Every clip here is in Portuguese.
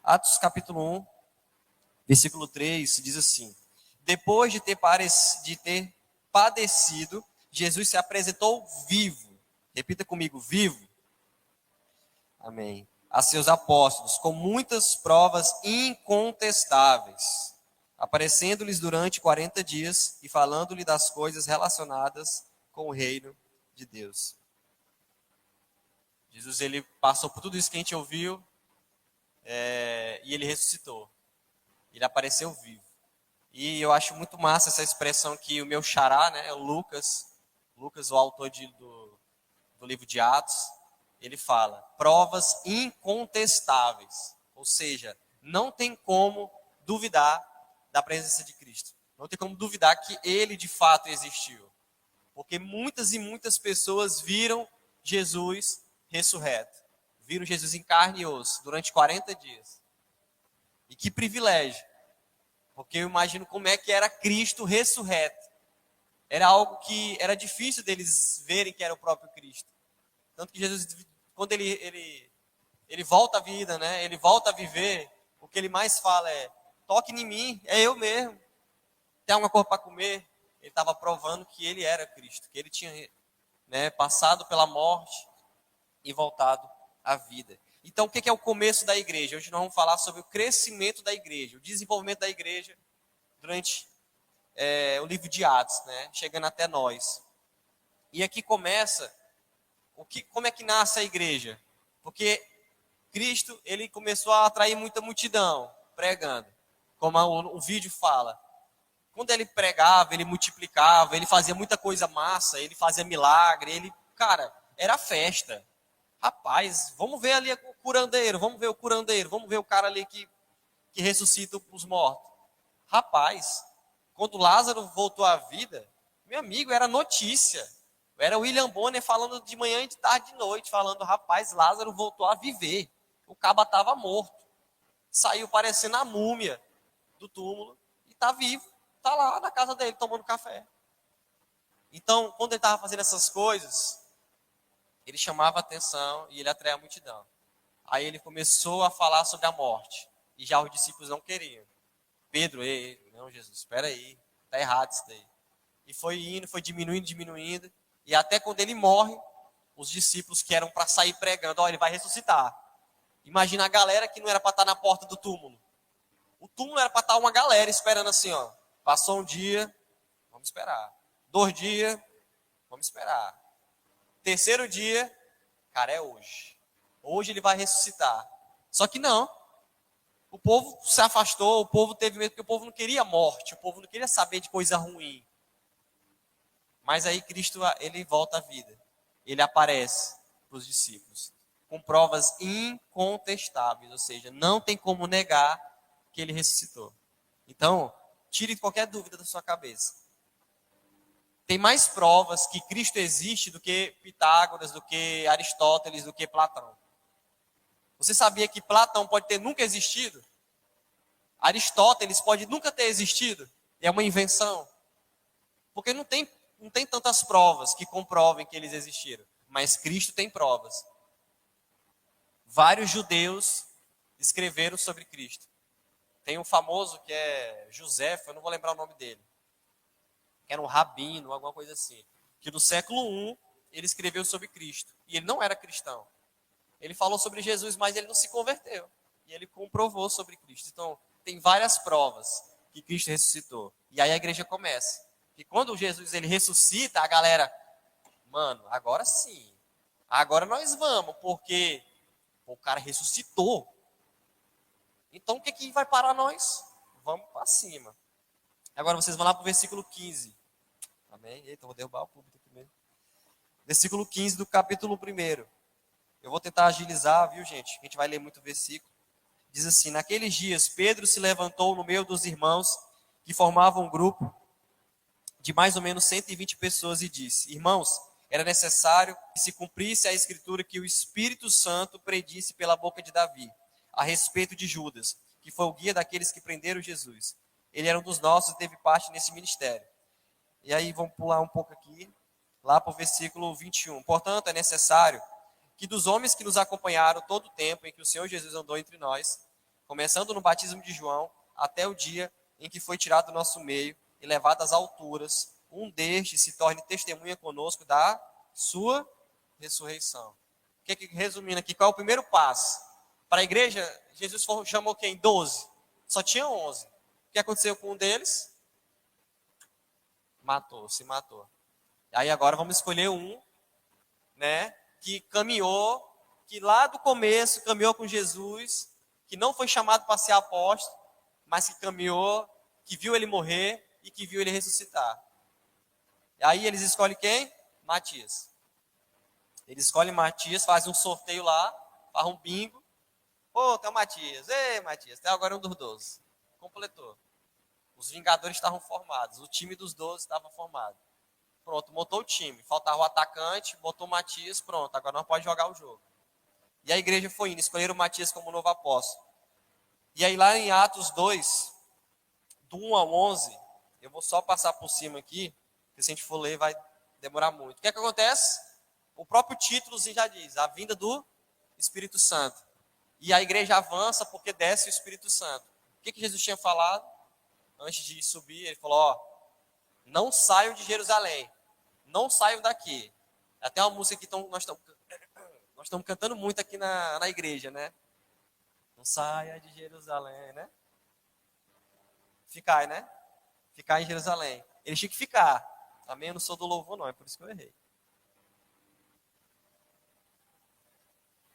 Atos capítulo 1, versículo 3, diz assim: depois de ter padecido, Jesus se apresentou vivo. Repita comigo, vivo. Amém. A seus apóstolos, com muitas provas incontestáveis, aparecendo-lhes durante 40 dias e falando-lhe das coisas relacionadas com o reino de Deus. Jesus, ele passou por tudo isso que a gente ouviu, e ele ressuscitou. Ele apareceu vivo. E eu acho muito massa essa expressão que o meu xará, né, o Lucas, o autor do livro de Atos, ele fala, provas incontestáveis. Ou seja, não tem como duvidar da presença de Cristo. Não tem como duvidar que ele de fato existiu. Porque muitas e muitas pessoas viram Jesus ressurreto. Viram Jesus em carne e osso durante 40 dias. E que privilégio. Porque eu imagino como é que era Cristo ressurreto. Era algo que era difícil deles verem que era o próprio Cristo. Tanto que Jesus, quando ele volta à vida, né? Ele volta a viver, o que ele mais fala é, toque em mim, é eu mesmo. Tem alguma coisa para comer? Ele estava provando que ele era Cristo, que ele tinha, né, passado pela morte e voltado à vida. Então, o que é o começo da igreja? Hoje nós vamos falar sobre o crescimento da igreja, o desenvolvimento da igreja durante o livro de Atos, né, chegando até nós. E aqui começa, como é que nasce a igreja? Porque Cristo, ele começou a atrair muita multidão, pregando. Como o vídeo fala. Quando ele pregava, ele multiplicava, ele fazia muita coisa massa, ele fazia milagre, cara, era festa. Rapaz, vamos ver ali o curandeiro, vamos ver o cara ali que ressuscita os mortos. Rapaz, quando Lázaro voltou à vida, meu amigo, era notícia. Era o William Bonner falando de manhã, de tarde, de noite, falando, rapaz, Lázaro voltou a viver. O caba estava morto. Saiu parecendo a múmia do túmulo e está vivo. Está lá na casa dele, tomando café. Então, quando ele estava fazendo essas coisas, ele chamava a atenção e ele atraía a multidão. Aí ele começou a falar sobre a morte. E já os discípulos não queriam. Pedro, não, Jesus, espera aí. Está errado isso daí. E foi indo, foi diminuindo. E até quando ele morre, os discípulos que eram para sair pregando, ele vai ressuscitar. Imagina a galera que não era para estar na porta do túmulo. O túmulo era para estar uma galera esperando assim, Passou um dia, vamos esperar. 2 dias, vamos esperar. 3º dia, cara, é hoje. Hoje ele vai ressuscitar. Só que não. O povo se afastou, o povo teve medo, porque o povo não queria morte, o povo não queria saber de coisa ruim. Mas aí Cristo, ele volta à vida. Ele aparece para os discípulos. Com provas incontestáveis. Ou seja, não tem como negar que ele ressuscitou. Então, tire qualquer dúvida da sua cabeça. Tem mais provas que Cristo existe do que Pitágoras, do que Aristóteles, do que Platão. Você sabia que Platão pode ter nunca existido? Aristóteles pode nunca ter existido? É uma invenção. Porque não tem tantas provas que comprovem que eles existiram. Mas Cristo tem provas. Vários judeus escreveram sobre Cristo. Tem um famoso que é José, eu não vou lembrar o nome dele. Que era um rabino, alguma coisa assim. Que no século I, ele escreveu sobre Cristo. E ele não era cristão. Ele falou sobre Jesus, mas ele não se converteu. E ele comprovou sobre Cristo. Então, tem várias provas que Cristo ressuscitou. E aí a igreja começa. E quando Jesus ele ressuscita, a galera, mano, agora sim. Agora nós vamos, porque o cara ressuscitou. Então o que vai parar nós? Vamos para cima. Agora vocês vão lá para o versículo 15. Amém? Eita, vou derrubar o público aqui mesmo. Versículo 15 do capítulo 1. Eu vou tentar agilizar, viu, gente? A gente vai ler muito o versículo. Diz assim: naqueles dias, Pedro se levantou no meio dos irmãos que formavam um grupo de mais ou menos 120 pessoas e disse: irmãos, era necessário que se cumprisse a escritura que o Espírito Santo predisse pela boca de Davi, a respeito de Judas, que foi o guia daqueles que prenderam Jesus. Ele era um dos nossos e teve parte nesse ministério. E aí vamos pular um pouco aqui, lá para o versículo 21. Portanto, é necessário que dos homens que nos acompanharam todo o tempo em que o Senhor Jesus andou entre nós, começando no batismo de João, até o dia em que foi tirado do nosso meio e levado às alturas, um destes se torne testemunha conosco da sua ressurreição. Resumindo aqui, qual é o primeiro passo? Para a igreja, Jesus chamou quem? 12. Só tinha 11. O que aconteceu com um deles? Se matou. Aí agora vamos escolher um, né, que caminhou, que lá do começo caminhou com Jesus, que não foi chamado para ser apóstolo, mas que caminhou, que viu ele morrer e que viu ele ressuscitar. E aí eles escolhem quem? Matias. Eles escolhem Matias, fazem um sorteio lá, fazem um bingo. Pô, tem o Matias. Ei, Matias, até agora é um dos 12. Completou. Os Vingadores estavam formados, o time dos 12 estava formado. Pronto, montou o time. Faltava o atacante, botou o Matias, pronto, agora não pode jogar o jogo. E a igreja foi indo, escolheram o Matias como novo apóstolo. E aí lá em Atos 2, do 1 ao 11, eu vou só passar por cima aqui, porque se a gente for ler vai demorar muito. O que é que acontece? O próprio título já diz, a vinda do Espírito Santo. E a igreja avança porque desce o Espírito Santo. O que Jesus tinha falado? Antes de subir, ele falou, ó, não saiam de Jerusalém, não saiam daqui. Até uma música que nós estamos cantando muito aqui na igreja, né? Não saia de Jerusalém, né? Ficai, né? Ficar em Jerusalém. Eles tinham que ficar. Amém? Eu não sou do louvor, não, é por isso que eu errei.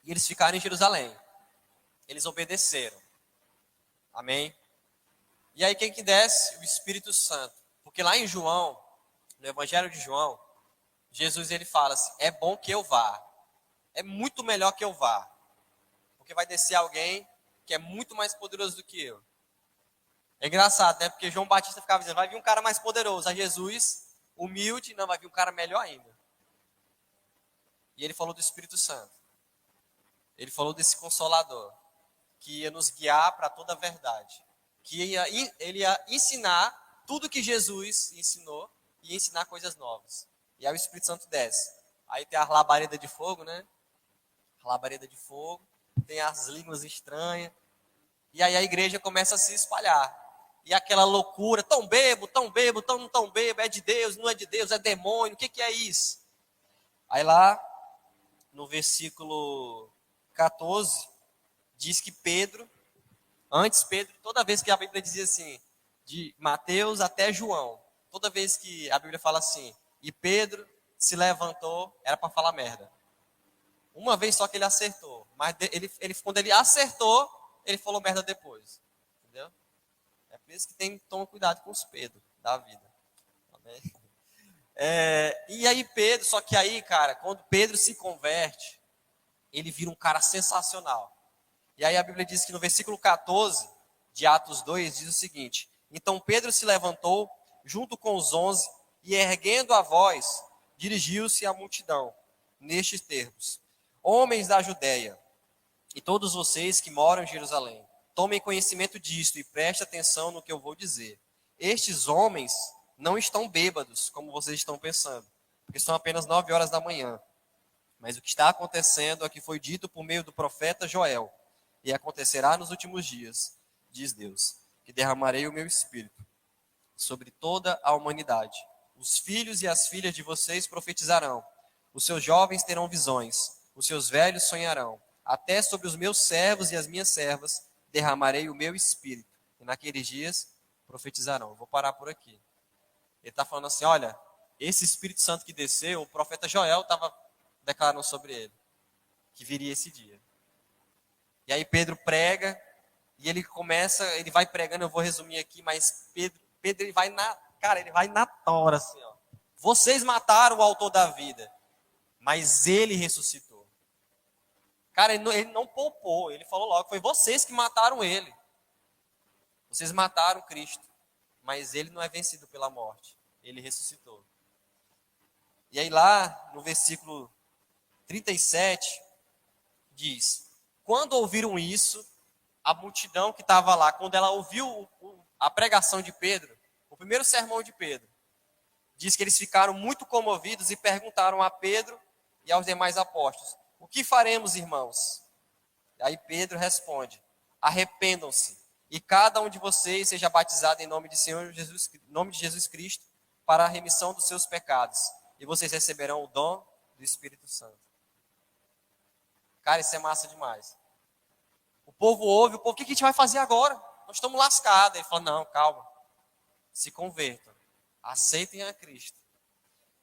E eles ficaram em Jerusalém. Eles obedeceram. Amém? E aí quem que desce? O Espírito Santo. Porque lá em João, no Evangelho de João, Jesus ele fala assim, é bom que eu vá. É muito melhor que eu vá. Porque vai descer alguém que é muito mais poderoso do que eu. É engraçado, né? Porque João Batista ficava dizendo, vai vir um cara mais poderoso. A Jesus, humilde, não, vai vir um cara melhor ainda. E ele falou do Espírito Santo. Ele falou desse Consolador, que ia nos guiar para toda a verdade. Que ele ia ensinar tudo que Jesus ensinou e ensinar coisas novas. E aí o Espírito Santo desce. Aí tem a labareda de fogo, né? A labareda de fogo. Tem as línguas estranhas. E aí a igreja começa a se espalhar. E aquela loucura, tão bebo, tão bebo, é de Deus, não é de Deus, é demônio, o que é isso? Aí lá, no versículo 14, diz que Pedro, toda vez que a Bíblia dizia assim, de Mateus até João, toda vez que a Bíblia fala assim, e Pedro se levantou, era para falar merda. Uma vez só que ele acertou, mas quando ele acertou, ele falou merda depois. Entendeu? É por isso que toma cuidado com os Pedro da vida. Amém? E aí Pedro, só que aí, cara, quando Pedro se converte, ele vira um cara sensacional. E aí a Bíblia diz que no versículo 14 de Atos 2, diz o seguinte, então Pedro se levantou junto com os 11 e erguendo a voz, dirigiu-se à multidão, nestes termos, homens da Judéia, e todos vocês que moram em Jerusalém, tomem conhecimento disto e prestem atenção no que eu vou dizer. Estes homens não estão bêbados, como vocês estão pensando, porque são apenas 9 horas da manhã. Mas o que está acontecendo é que foi dito por meio do profeta Joel, e acontecerá nos últimos dias, diz Deus, que derramarei o meu espírito sobre toda a humanidade. Os filhos e as filhas de vocês profetizarão, os seus jovens terão visões, os seus velhos sonharão. Até sobre os meus servos e as minhas servas derramarei o meu espírito. E naqueles dias profetizarão. Eu vou parar por aqui. Ele está falando assim, olha, esse Espírito Santo que desceu, o profeta Joel estava declarando sobre ele, que viria esse dia. E aí Pedro prega, e ele vai pregando, eu vou resumir aqui, mas Pedro ele vai na tora, assim, ó. Vocês mataram o autor da vida, mas ele ressuscitou. Cara, ele não poupou, ele falou logo, foi vocês que mataram ele. Vocês mataram Cristo, mas ele não é vencido pela morte, ele ressuscitou. E aí lá, no versículo 37, diz, quando ouviram isso, a multidão que estava lá, quando ela ouviu a pregação de Pedro, o primeiro sermão de Pedro, diz que eles ficaram muito comovidos e perguntaram a Pedro e aos demais apóstolos, o que faremos, irmãos? Aí Pedro responde, arrependam-se, e cada um de vocês seja batizado em nome de nome de Jesus Cristo, para a remissão dos seus pecados, e vocês receberão o dom do Espírito Santo. Cara, isso é massa demais. O povo ouve, o povo, o que a gente vai fazer agora? Nós estamos lascados. Ele fala, não, calma, se convertam, aceitem a Cristo.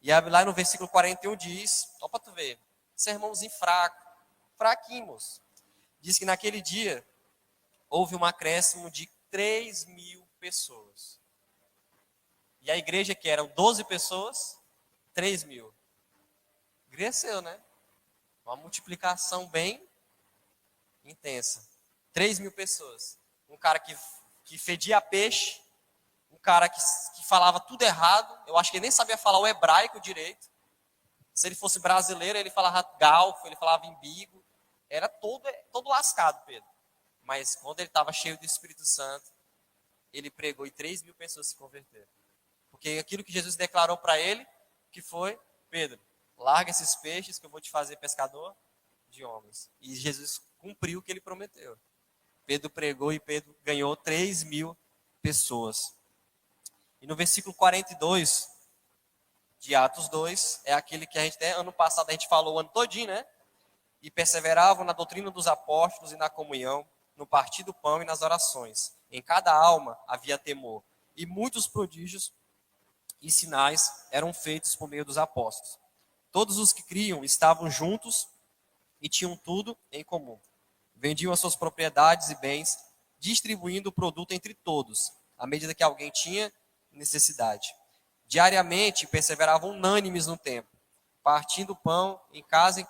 E lá no versículo 41 diz, só para tu ver, sermãozinho fraco, fraquinhos. Diz que naquele dia houve um acréscimo de 3.000 pessoas. E a igreja que eram 12 pessoas, 3.000. Cresceu, né? Uma multiplicação bem intensa. 3.000 pessoas. Um cara que fedia a peixe, um cara que falava tudo errado. Eu acho que ele nem sabia falar o hebraico direito. Se ele fosse brasileiro, ele falava galfo, ele falava embigo. Era todo lascado, Pedro. Mas quando ele estava cheio do Espírito Santo, ele pregou e 3.000 pessoas se converteram. Porque aquilo que Jesus declarou para ele, que foi, Pedro, larga esses peixes que eu vou te fazer pescador de homens. E Jesus cumpriu o que ele prometeu. Pedro pregou e Pedro ganhou 3.000 pessoas. E no versículo 42 de Atos 2, é aquele que a gente, ano passado a gente falou o ano todinho, né? E perseveravam na doutrina dos apóstolos e na comunhão, no partir do pão e nas orações. Em cada alma havia temor. E muitos prodígios e sinais eram feitos por meio dos apóstolos. Todos os que criam estavam juntos e tinham tudo em comum. Vendiam as suas propriedades e bens, distribuindo o produto entre todos, à medida que alguém tinha necessidade. Diariamente perseveravam unânimes no templo, partindo o pão em casa,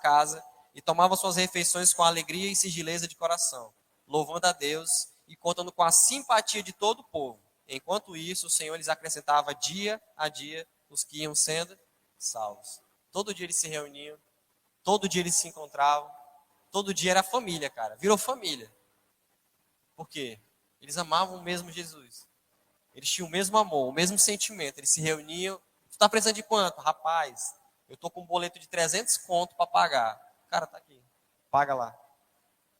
e tomavam suas refeições com alegria e sigileza de coração, louvando a Deus e contando com a simpatia de todo o povo. Enquanto isso, o Senhor lhes acrescentava dia a dia os que iam sendo salvos. Todo dia eles se reuniam, todo dia eles se encontravam, todo dia era família, cara. Virou família. Por quê? Eles amavam o mesmo Jesus. Eles tinham o mesmo amor, o mesmo sentimento. Eles se reuniam. Tu tá precisando de quanto? Rapaz, eu tô com um boleto de 300 conto para pagar. Cara, tá aqui. Paga lá.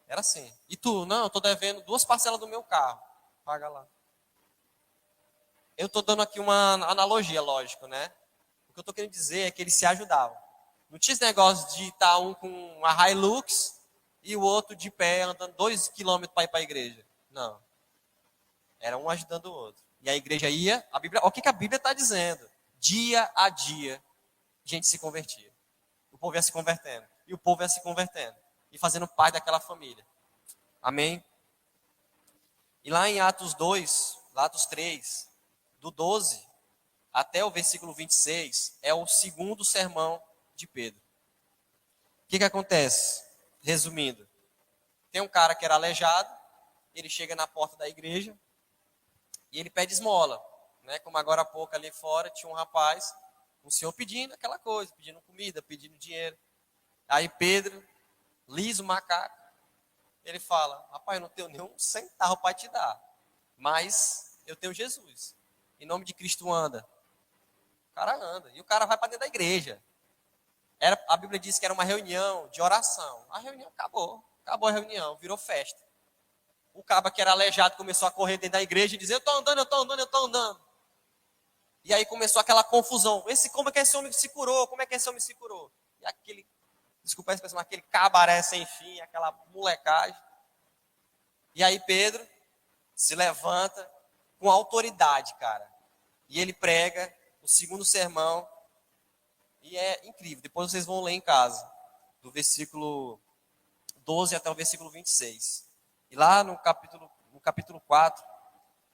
Era assim. E tu? Não, eu tô devendo 2 parcelas do meu carro. Paga lá. Eu tô dando aqui uma analogia, lógico, né? O que eu tô querendo dizer é que eles se ajudavam. Não tinha esse negócio de estar um com uma Hilux e o outro de pé andando 2 quilômetros para ir para a igreja. Não. Era um ajudando o outro. E a igreja ia, a Bíblia, o que a Bíblia está dizendo? Dia a dia, gente se convertia. O povo ia se convertendo. E o povo ia se convertendo. E fazendo parte daquela família. Amém? E lá em Atos 2, Atos 3, do 12 até o versículo 26, é o segundo sermão de Pedro. O que acontece? Resumindo, tem um cara que era aleijado, ele chega na porta da igreja e ele pede esmola. Né? Como agora há pouco ali fora tinha um rapaz, um senhor pedindo aquela coisa, pedindo comida, pedindo dinheiro. Aí Pedro, liso macaco, ele fala, rapaz, eu não tenho nenhum centavo para te dar, mas eu tenho Jesus. Em nome de Cristo anda. O cara anda. E o cara vai para dentro da igreja. A Bíblia diz que era uma reunião de oração. A reunião acabou. Acabou a reunião, virou festa. O caba que era aleijado começou a correr dentro da igreja e dizer, eu estou andando, eu estou andando, eu estou andando. E aí começou aquela confusão. Como é que esse homem se curou? Como é que esse homem se curou? E aquele, desculpa a expressão, aquele cabaré sem fim, aquela molecagem. E aí Pedro se levanta com autoridade, cara. E ele prega o segundo sermão. E é incrível. Depois vocês vão ler em casa. Do versículo 12 até o versículo 26. E lá no capítulo 4,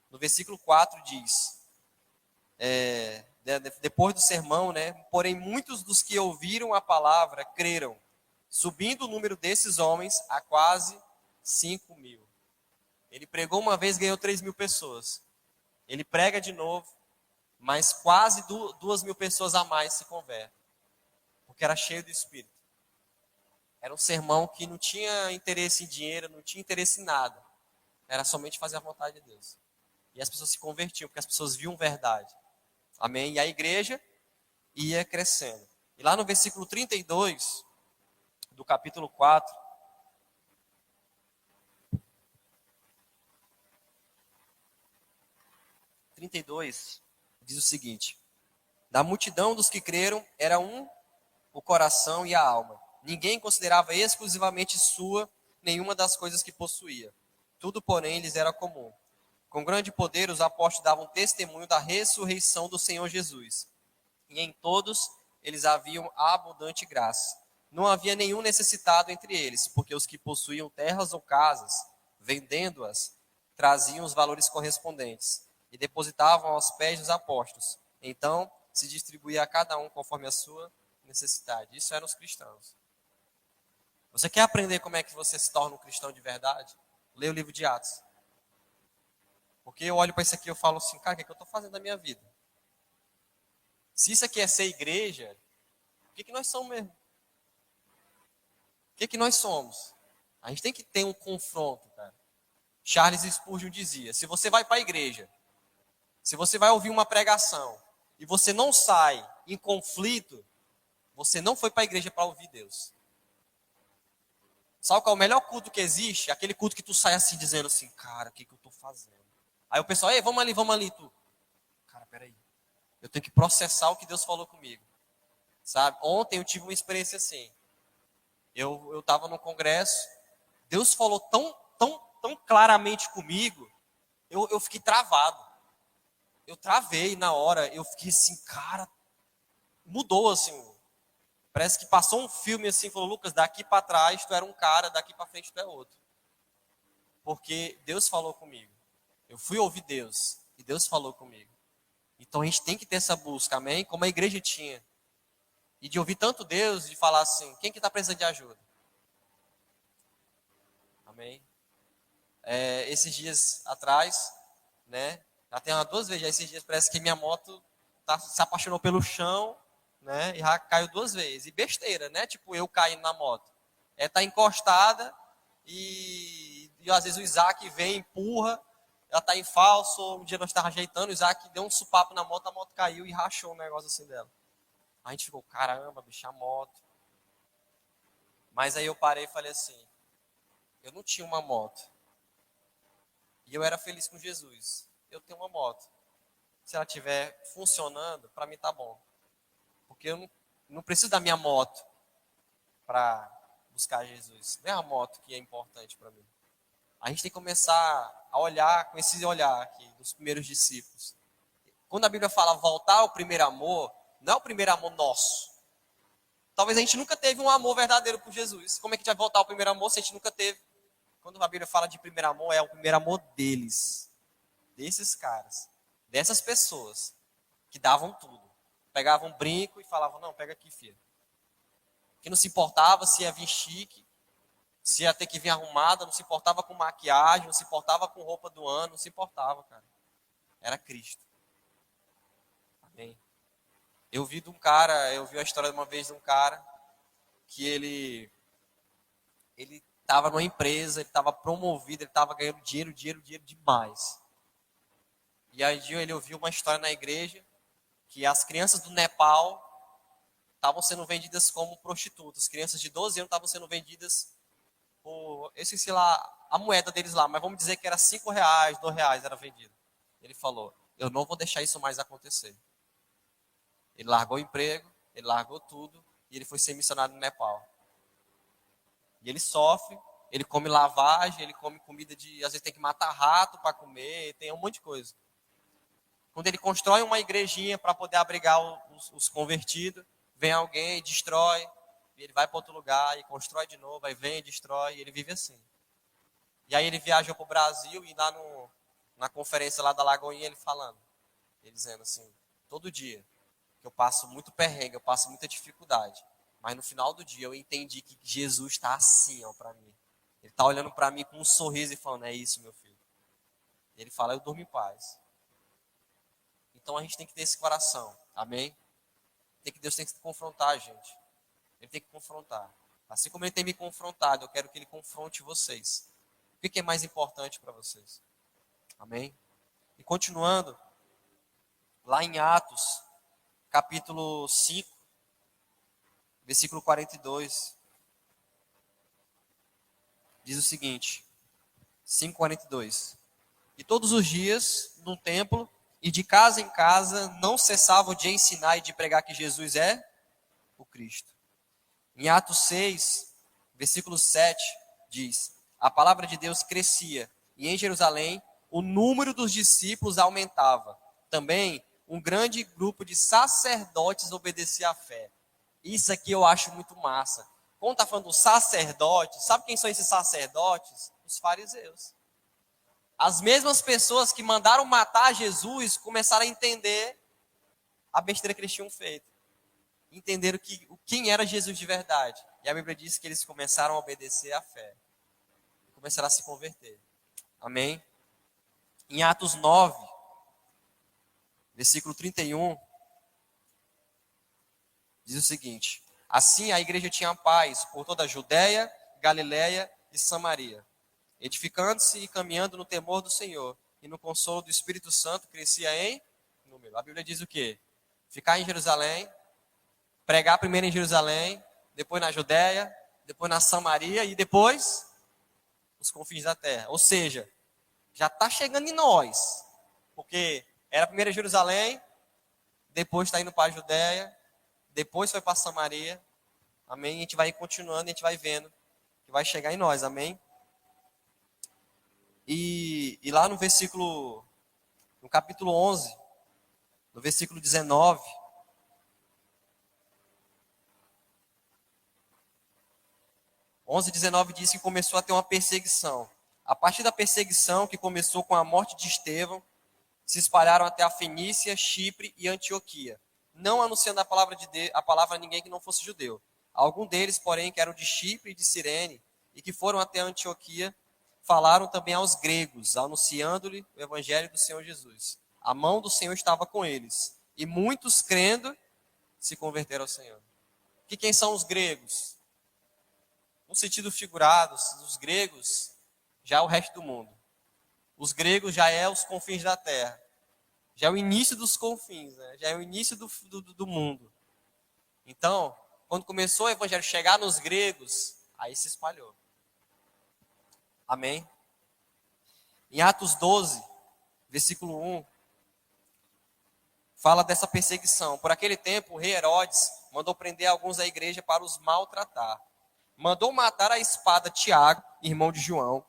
no versículo 4 diz, depois do sermão, né? Porém muitos dos que ouviram a palavra creram, subindo o número desses homens a quase 5.000. Ele pregou uma vez, ganhou 3.000 pessoas. Ele prega de novo, mas quase 2.000 pessoas a mais se convertem. Porque era cheio do Espírito. Era um sermão que não tinha interesse em dinheiro, não tinha interesse em nada. Era somente fazer a vontade de Deus. E as pessoas se convertiam, porque as pessoas viam verdade. Amém? E a igreja ia crescendo. E lá no versículo 32 do capítulo 4, 32, diz o seguinte: da multidão dos que creram, era um o coração e a alma. Ninguém considerava exclusivamente sua nenhuma das coisas que possuía. Tudo, porém, lhes era comum. Com grande poder, os apóstolos davam testemunho da ressurreição do Senhor Jesus. E em todos eles haviam abundante graça. Não havia nenhum necessitado entre eles, porque os que possuíam terras ou casas, vendendo-as, traziam os valores correspondentes e depositavam aos pés dos apóstolos. Então, se distribuía a cada um conforme a sua necessidade. Isso eram os cristãos. Você quer aprender como é que você se torna um cristão de verdade? Leia o livro de Atos. Porque eu olho para isso aqui e eu falo assim, cara, o que é que eu estou fazendo da minha vida? Se isso aqui é ser igreja, o que nós somos mesmo? O que nós somos? A gente tem que ter um confronto, cara. Charles Spurgeon dizia, se você vai para a igreja, se você vai ouvir uma pregação, e você não sai em conflito, você não foi para a igreja para ouvir Deus. Sabe qual é o melhor culto que existe? Aquele culto que tu sai assim, dizendo assim, cara, o que eu estou fazendo? Aí o pessoal, ei, vamos ali, tu. Cara, peraí. Eu tenho que processar o que Deus falou comigo. Sabe? Ontem eu tive uma experiência assim. Eu estava no congresso, Deus falou tão claramente comigo, eu fiquei travado. Eu travei na hora, eu fiquei assim, cara, mudou assim. Parece que passou um filme assim, falou, Lucas, daqui para trás tu era um cara, daqui para frente tu é outro. Porque Deus falou comigo. Eu fui ouvir Deus e Deus falou comigo. Então a gente tem que ter essa busca, amém? Como a igreja tinha. E de ouvir tanto Deus, de falar assim, quem que está precisando de ajuda? Amém? Esses dias atrás, né? Já tem umas 2 vezes, já esses dias parece que minha moto se apaixonou pelo chão, né? E já caiu 2 vezes. E besteira, né? Tipo, eu caindo na moto. Tá encostada e às vezes o Isaac vem, empurra, ela tá em falso, um dia nós estávamos ajeitando, o Isaac deu um supapo na moto, a moto caiu e rachou um negócio assim dela. A gente ficou, caramba, bicho, a moto. Mas aí eu parei e falei assim, eu não tinha uma moto. E eu era feliz com Jesus. Eu tenho uma moto. Se ela estiver funcionando, para mim tá bom. Porque eu não preciso da minha moto para buscar Jesus. Não é a moto que é importante para mim. A gente tem que começar a olhar com esse olhar aqui dos primeiros discípulos. Quando a Bíblia fala voltar ao primeiro amor, não é o primeiro amor nosso. Talvez a gente nunca teve um amor verdadeiro por Jesus. Como é que a gente vai voltar ao primeiro amor se a gente nunca teve? Quando a Bíblia fala de primeiro amor, é o primeiro amor deles. Desses caras. Dessas pessoas que davam tudo. Pegavam um brinco e falavam, não, pega aqui, filho. Que não se importava se ia vir chique, se ia ter que vir arrumada, não se importava com maquiagem, não se importava com roupa do ano, não se importava, cara. Era Cristo. Amém. Eu vi a história de uma vez de um cara que ele estava numa empresa, ele estava promovido, ele estava ganhando dinheiro demais. E aí ele ouviu uma história na igreja que as crianças do Nepal estavam sendo vendidas como prostitutas. Crianças de 12 anos estavam sendo vendidas por, eu esqueci lá a moeda deles lá, mas vamos dizer que era R$5, R$2 era vendido. Ele falou, eu não vou deixar isso mais acontecer. Ele largou o emprego, ele largou tudo e ele foi ser missionário no Nepal. E ele sofre, ele come lavagem, ele come comida de, às vezes tem que matar rato para comer, tem um monte de coisa. Quando ele constrói uma igrejinha para poder abrigar os convertidos, vem alguém, destrói, e ele vai para outro lugar e constrói de novo, aí vem, destrói, e ele vive assim. E aí ele viajou para o Brasil e lá na conferência lá da Lagoinha ele falando, ele dizendo assim, todo dia que eu passo muito perrengue, eu passo muita dificuldade, mas no final do dia eu entendi que Jesus está assim, ó, para mim. Ele está olhando para mim com um sorriso e falando, é isso, meu filho. E ele fala, eu durmo em paz. Então a gente tem que ter esse coração, amém? Deus tem que confrontar a gente. Ele tem que confrontar. Assim como ele tem me confrontado, eu quero que ele confronte vocês. O que é mais importante para vocês? Amém? E continuando, lá em Atos, capítulo 5, versículo 42, diz o seguinte, 5:42. E todos os dias, no templo, E de casa em casa não cessavam de ensinar e de pregar que Jesus é o Cristo. Em Atos 6, versículo 7, diz: a palavra de Deus crescia, e em Jerusalém o número dos discípulos aumentava. Também um grande grupo de sacerdotes obedecia à fé. Isso aqui eu acho muito massa. Quando está falando dos sacerdotes, sabe quem são esses sacerdotes? Os fariseus. As mesmas pessoas que mandaram matar Jesus começaram a entender a besteira que eles tinham feito. Entenderam quem era Jesus de verdade. E a Bíblia diz que eles começaram a obedecer à fé. Começaram a se converter. Amém? Em Atos 9, versículo 31, diz o seguinte: assim a igreja tinha paz por toda a Judéia, Galiléia e Samaria, edificando-se e caminhando no temor do Senhor, e no consolo do Espírito Santo crescia em número. A Bíblia diz o quê? Ficar em Jerusalém, pregar primeiro em Jerusalém, depois na Judéia, depois na Samaria e depois os confins da terra. Ou seja, já está chegando em nós, porque era primeiro em Jerusalém, depois está indo para a Judéia, depois foi para Samaria, amém? E a gente vai continuando, e a gente vai vendo que vai chegar em nós, amém? E lá no capítulo 11, no versículo 19, 11:19 diz que começou a ter uma perseguição. A partir da perseguição, que começou com a morte de Estevão, se espalharam até a Fenícia, Chipre e Antioquia, não anunciando a palavra a ninguém que não fosse judeu. Alguns deles, porém, que eram de Chipre e de Cirene, e que foram até Antioquia, falaram também aos gregos, anunciando-lhe o evangelho do Senhor Jesus. A mão do Senhor estava com eles, e muitos, crendo, se converteram ao Senhor. Que quem são os gregos? No sentido figurado, os gregos já é o resto do mundo. Os gregos já é os confins da terra. Já é o início dos confins, né? Já é o início do mundo. Então, quando começou o evangelho chegar nos gregos, aí se espalhou. Amém? Em Atos 12, versículo 1, fala dessa perseguição. Por aquele tempo, o rei Herodes mandou prender alguns da igreja para os maltratar. Mandou matar a espada Tiago, irmão de João.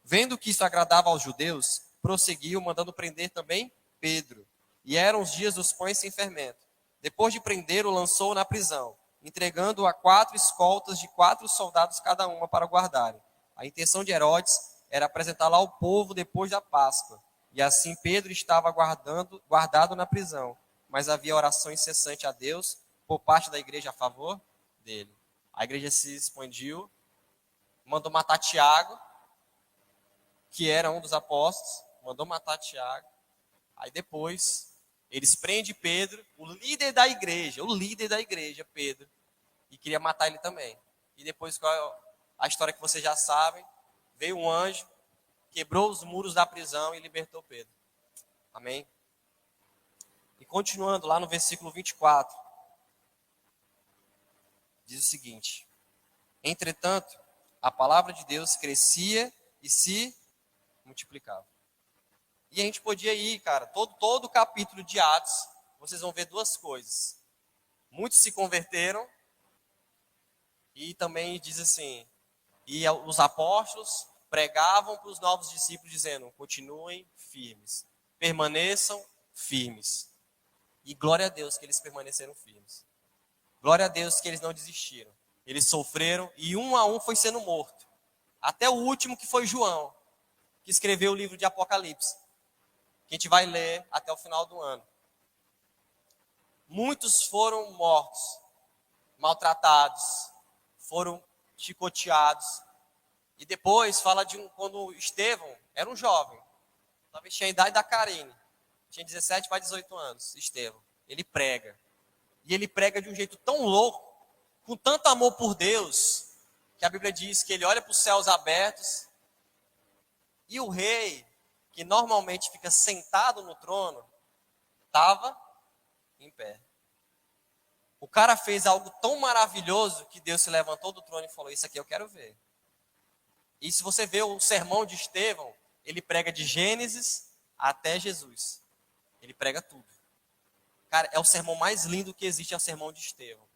Vendo que isso agradava aos judeus, prosseguiu, mandando prender também Pedro. E eram os dias dos pães sem fermento. Depois de prendê-lo, lançou-o na prisão, entregando-o a 4 escoltas de 4 soldados cada uma para guardarem. A intenção de Herodes era apresentá-lo ao povo depois da Páscoa. E assim Pedro estava guardado na prisão, mas havia oração incessante a Deus por parte da igreja a favor dele. A igreja se expandiu, mandou matar Tiago, que era um dos apóstolos, mandou matar Tiago. Aí depois, eles prendem Pedro, o líder da igreja, Pedro, e queria matar ele também. E depois, qual é a história que vocês já sabem? Veio um anjo, quebrou os muros da prisão e libertou Pedro. Amém? E continuando lá no versículo 24, diz o seguinte: entretanto, a palavra de Deus crescia e se multiplicava. E a gente podia ir, cara, todo o capítulo de Atos, vocês vão ver duas coisas. Muitos se converteram, e também diz assim, e os apóstolos pregavam para os novos discípulos dizendo, continuem firmes, permaneçam firmes. E glória a Deus que eles permaneceram firmes. Glória a Deus que eles não desistiram. Eles sofreram e um a um foi sendo morto. Até o último, que foi João, que escreveu o livro de Apocalipse, que a gente vai ler até o final do ano. Muitos foram mortos, maltratados, foram chicoteados. E depois fala de quando Estevão era um jovem, talvez tinha a idade da Karine, tinha 17 para 18 anos, Estevão. Ele prega. E ele prega de um jeito tão louco, com tanto amor por Deus, que a Bíblia diz que ele olha para os céus abertos, e o rei, que normalmente fica sentado no trono, estava em pé. O cara fez algo tão maravilhoso que Deus se levantou do trono e falou, isso aqui eu quero ver. E se você vê o sermão de Estevão, ele prega de Gênesis até Jesus. Ele prega tudo. Cara, é o sermão mais lindo que existe, é o sermão de Estevão.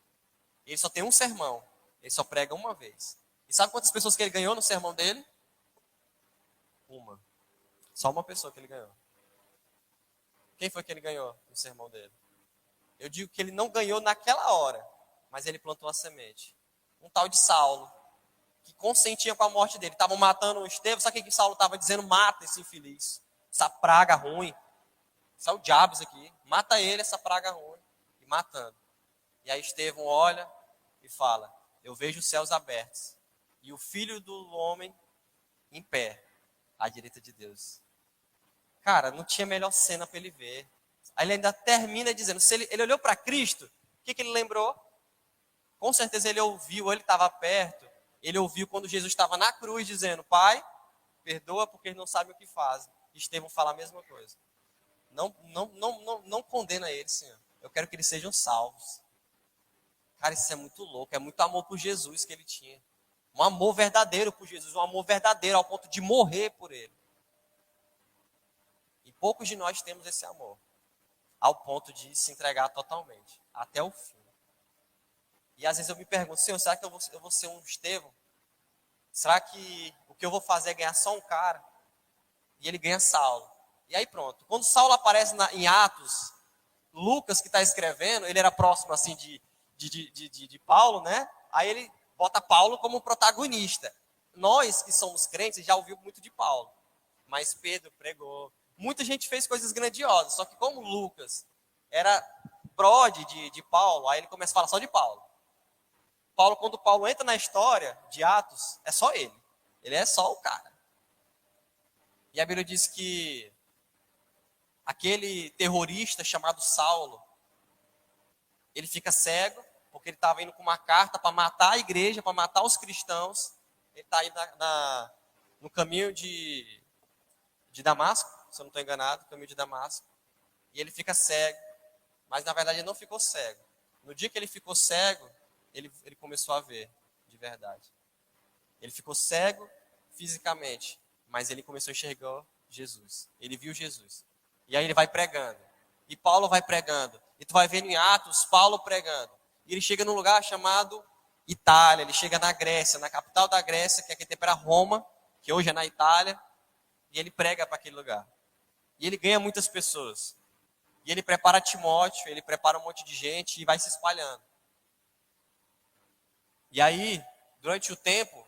Ele só tem um sermão. Ele só prega uma vez. E sabe quantas pessoas que ele ganhou no sermão dele? Uma. Só uma pessoa que ele ganhou. Quem foi que ele ganhou no sermão dele? Eu digo que ele não ganhou naquela hora, mas ele plantou a semente. Um tal de Saulo, que consentia com a morte dele. Estavam matando o Estevão, sabe o que Saulo estava dizendo? Mata esse infeliz, essa praga ruim. Isso é o diabo isso aqui. Mata ele, essa praga ruim. E matando. E aí Estevão olha e fala, eu vejo os céus abertos e o Filho do Homem em pé, à direita de Deus. Cara, não tinha melhor cena para ele ver. Aí ele ainda termina dizendo, se ele olhou para Cristo, o que ele lembrou? Com certeza ele ouviu, ele estava perto, ele ouviu quando Jesus estava na cruz dizendo, Pai, perdoa porque eles não sabem o que fazem. E Estevão fala a mesma coisa. Não condena eles, Senhor. Eu quero que eles sejam salvos. Cara, isso é muito louco, é muito amor por Jesus que ele tinha. Um amor verdadeiro por Jesus, um amor verdadeiro ao ponto de morrer por ele. E poucos de nós temos esse amor, ao ponto de se entregar totalmente, até o fim. E às vezes eu me pergunto, Senhor, será que eu vou ser um Estevão? Será que o que eu vou fazer é ganhar só um cara? E ele ganha Saulo. E aí pronto. Quando Saulo aparece em Atos, Lucas que está escrevendo, ele era próximo assim de Paulo, né? Aí ele bota Paulo como protagonista. Nós que somos crentes já ouvimos muito de Paulo. Mas Pedro pregou. Muita gente fez coisas grandiosas. Só que como Lucas era prode de Paulo, aí ele começa a falar só de Paulo. Quando Paulo entra na história de Atos, é só ele. Ele é só o cara. E a Bíblia diz que aquele terrorista chamado Saulo, ele fica cego, porque ele estava indo com uma carta para matar a igreja, para matar os cristãos. Ele está aí no caminho de Damasco, se eu não estou enganado, caminho de Damasco. E ele fica cego, mas na verdade ele não ficou cego. No dia que ele ficou cego, ele começou a ver, de verdade. Ele ficou cego fisicamente, mas ele começou a enxergar Jesus. Ele viu Jesus. E aí ele vai pregando. E Paulo vai pregando. E tu vai vendo em Atos, Paulo pregando. E ele chega num lugar chamado Itália. Ele chega na Grécia, na capital da Grécia, que aquele tempo era Roma, que hoje é na Itália. E ele prega para aquele lugar. E ele ganha muitas pessoas. E ele prepara Timóteo, ele prepara um monte de gente e vai se espalhando. E aí, durante o tempo,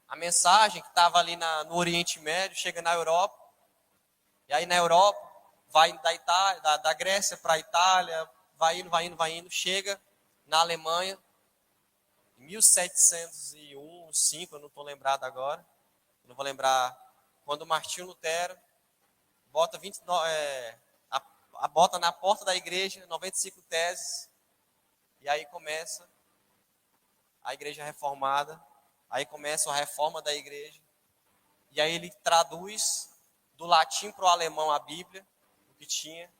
a mensagem que estava ali no Oriente Médio chega na Europa. E aí na Europa, vai da Itália, da Grécia para a Itália, vai indo, chega na Alemanha, em 1701, 5, eu não estou lembrado agora, não vou lembrar, quando Martinho Lutero bota, bota na porta da igreja 95 teses, e aí começa a igreja reformada, aí começa a reforma da igreja, e aí ele traduz do latim para o alemão a Bíblia, o que tinha,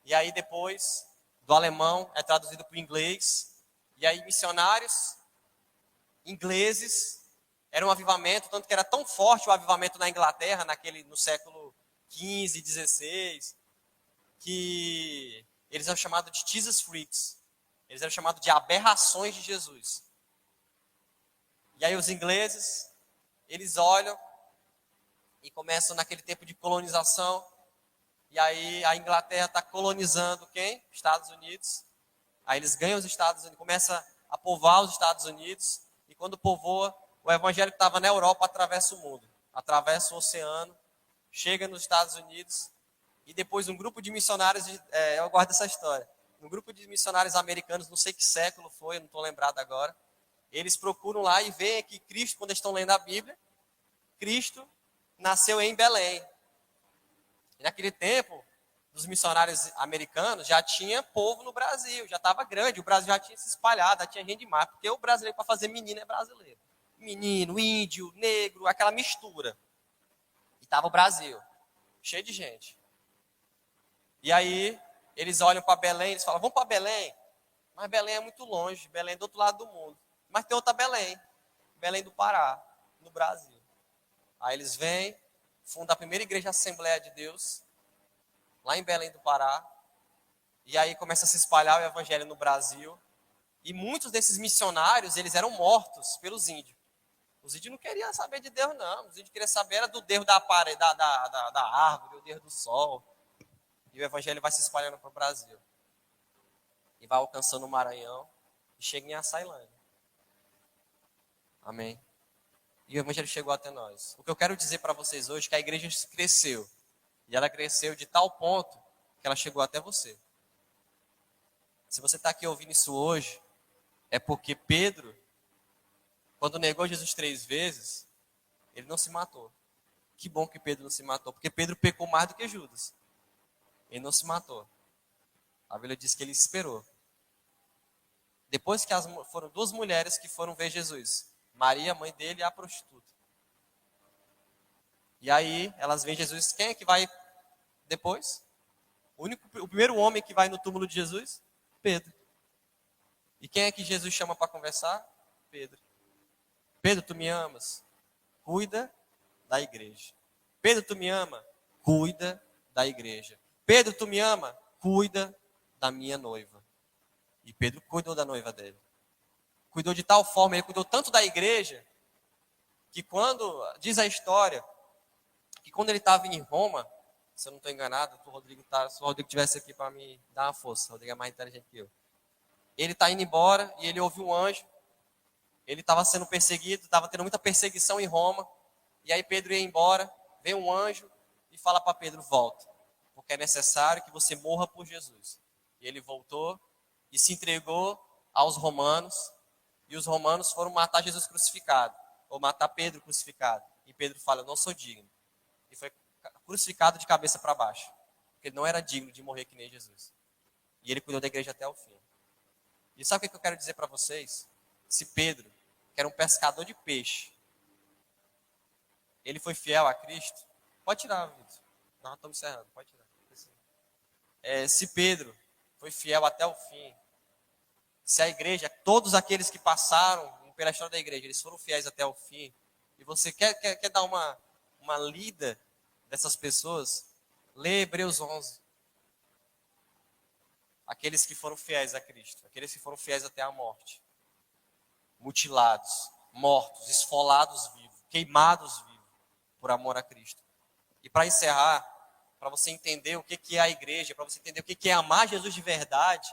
e aí depois do alemão é traduzido para o inglês, e aí missionários ingleses, era um avivamento, tanto que era tão forte o avivamento na Inglaterra, no século XV, XVI, que eles eram chamados de Jesus Freaks, eles eram chamados de aberrações de Jesus. E aí os ingleses, eles olham e começam naquele tempo de colonização, e aí a Inglaterra está colonizando quem? Estados Unidos. Aí eles ganham os Estados Unidos, começa a povoar os Estados Unidos, e quando povoa, o evangelho que estava na Europa atravessa o mundo, atravessa o oceano, chega nos Estados Unidos, e depois um grupo de missionários, eu guardo essa história, um grupo de missionários americanos, não sei que século foi, eu não estou lembrado agora, eles procuram lá e veem que Cristo, quando eles estão lendo a Bíblia, Cristo nasceu em Belém. E naquele tempo, dos missionários americanos, já tinha povo no Brasil, já estava grande, o Brasil já tinha se espalhado, já tinha gente demais, porque o brasileiro para fazer menino é brasileiro. Menino, índio, negro, aquela mistura. E estava o Brasil, cheio de gente. E aí, eles olham para Belém, eles falam, vamos para Belém. Mas Belém é muito longe, Belém é do outro lado do mundo. Mas tem outra Belém, Belém do Pará, no Brasil. Aí eles vêm, fundam a primeira igreja Assembleia de Deus, lá em Belém do Pará. E aí começa a se espalhar o evangelho no Brasil. E muitos desses missionários, eles eram mortos pelos índios. Os índios não queriam saber de Deus, não. Os índios queriam saber era do Deus da parede, da árvore, o Deus do sol. E o evangelho vai se espalhando para o Brasil. E vai alcançando o Maranhão e chega em Açailândia. Amém. E o evangelho chegou até nós. O que eu quero dizer para vocês hoje é que a igreja cresceu. E ela cresceu de tal ponto que ela chegou até você. Se você está aqui ouvindo isso hoje, é porque Pedro, quando negou Jesus 3 vezes, ele não se matou. Que bom que Pedro não se matou, porque Pedro pecou mais do que Judas. Ele não se matou. A Bíblia diz que ele esperou. Depois que foram duas mulheres que foram ver Jesus. Maria, mãe dele, e a prostituta. E aí, elas veem Jesus. Quem é que vai depois? O primeiro homem que vai no túmulo de Jesus? Pedro. E quem é que Jesus chama para conversar? Pedro. Pedro, tu me amas? Cuida da igreja. Pedro, tu me ama? Cuida da igreja. Pedro, tu me ama? Cuida da minha noiva. E Pedro cuidou da noiva dele. Cuidou de tal forma, ele cuidou tanto da igreja, que quando, diz a história, que quando ele estava em Roma, se eu não estou enganado, se o Rodrigo estivesse aqui para me dar uma força, o Rodrigo é mais inteligente que eu. Ele está indo embora e ele ouviu um anjo, ele estava sendo perseguido, estava tendo muita perseguição em Roma, e aí Pedro ia embora, vem um anjo e fala para Pedro, volta, porque é necessário que você morra por Jesus. E ele voltou e se entregou aos romanos, e os romanos foram matar Jesus crucificado, ou matar Pedro crucificado. E Pedro fala, eu não sou digno. E foi crucificado de cabeça para baixo, porque ele não era digno de morrer que nem Jesus. E ele cuidou da igreja até o fim. E sabe o que eu quero dizer para vocês? Se Pedro, que era um pescador de peixe, ele foi fiel a Cristo, pode tirar, Vitor. Nós estamos encerrando, pode tirar. Se Pedro foi fiel até o fim, se a igreja, todos aqueles que passaram pela história da igreja, eles foram fiéis até o fim, e você quer dar uma lida dessas pessoas, lê Hebreus 11. Aqueles que foram fiéis a Cristo, aqueles que foram fiéis até a morte, mutilados, mortos, esfolados vivos, queimados vivos, por amor a Cristo. E para encerrar, para você entender o que é a igreja, para você entender o que é amar Jesus de verdade,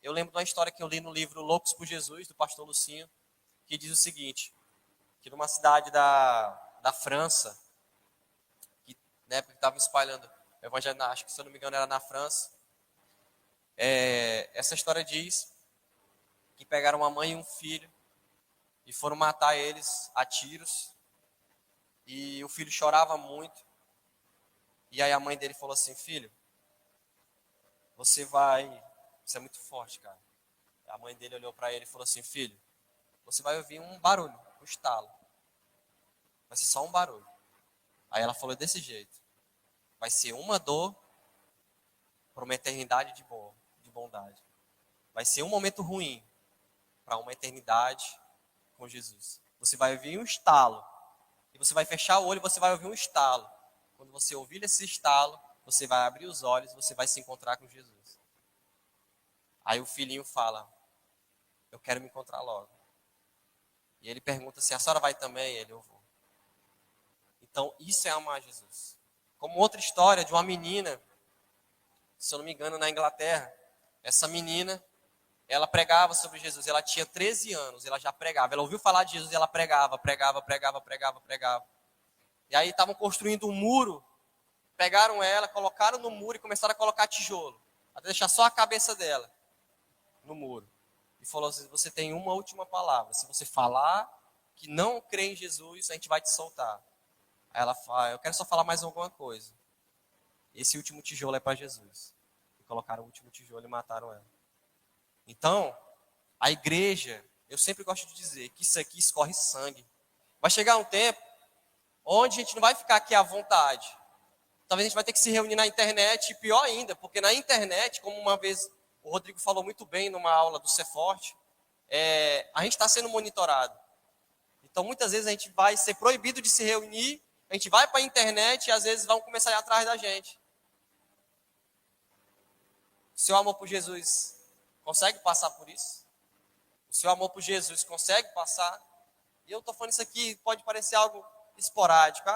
eu lembro de uma história que eu li no livro Loucos por Jesus, do pastor Lucinho, que diz o seguinte, que numa cidade da França, que na época estava espalhando o evangelho, acho que se eu não me engano era na França, essa história diz que pegaram uma mãe e um filho e foram matar eles a tiros, e o filho chorava muito, e aí a mãe dele falou assim, filho, isso é muito forte, cara. A mãe dele olhou para ele e falou assim, filho, você vai ouvir um barulho, um estalo. Vai ser só um barulho. Aí ela falou desse jeito. Vai ser uma dor para uma eternidade de bondade. Vai ser um momento ruim para uma eternidade com Jesus. Você vai ouvir um estalo. E você vai fechar o olho e você vai ouvir um estalo. Quando você ouvir esse estalo, você vai abrir os olhos e você vai se encontrar com Jesus. Aí o filhinho fala, eu quero me encontrar logo. E ele pergunta assim, a senhora vai também? Ele, eu vou. Então, isso é amar Jesus. Como outra história de uma menina, se eu não me engano, na Inglaterra, essa menina, ela pregava sobre Jesus, ela tinha 13 anos, ela já pregava, ela ouviu falar de Jesus e ela pregava. E aí estavam construindo um muro, pegaram ela, colocaram no muro e começaram a colocar tijolo, até deixar só a cabeça dela no muro. E falou assim, você tem uma última palavra, se você falar que não crê em Jesus, a gente vai te soltar. Aí ela fala, eu quero só falar mais alguma coisa. Esse último tijolo é para Jesus. E colocaram o último tijolo e mataram ela. Então, a igreja, eu sempre gosto de dizer que isso aqui escorre sangue. Vai chegar um tempo onde a gente não vai ficar aqui à vontade. Talvez a gente vai ter que se reunir na internet, e pior ainda, porque na internet, como uma vez o Rodrigo falou muito bem numa aula do Ser Forte, a gente está sendo monitorado. Então, muitas vezes a gente vai ser proibido de se reunir, a gente vai para a internet e às vezes vão começar a ir atrás da gente. O seu amor por Jesus consegue passar por isso? O seu amor por Jesus consegue passar? E eu estou falando isso aqui, pode parecer algo esporádico.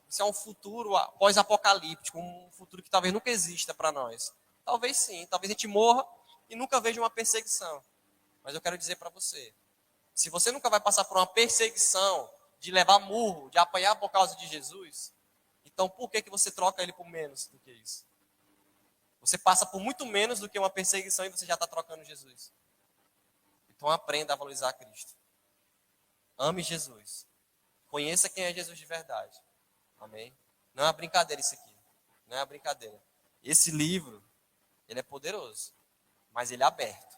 Isso é um futuro pós-apocalíptico, um futuro que talvez nunca exista para nós. Talvez sim, talvez a gente morra e nunca veja uma perseguição. Mas eu quero dizer para você, se você nunca vai passar por uma perseguição, de levar murro, de apanhar por causa de Jesus, então por que você troca ele por menos do que isso? Você passa por muito menos do que uma perseguição e você já está trocando Jesus. Então aprenda a valorizar Cristo. Ame Jesus. Conheça quem é Jesus de verdade. Amém? Não é uma brincadeira isso aqui. Não é uma brincadeira. Esse livro, ele é poderoso, mas ele é aberto.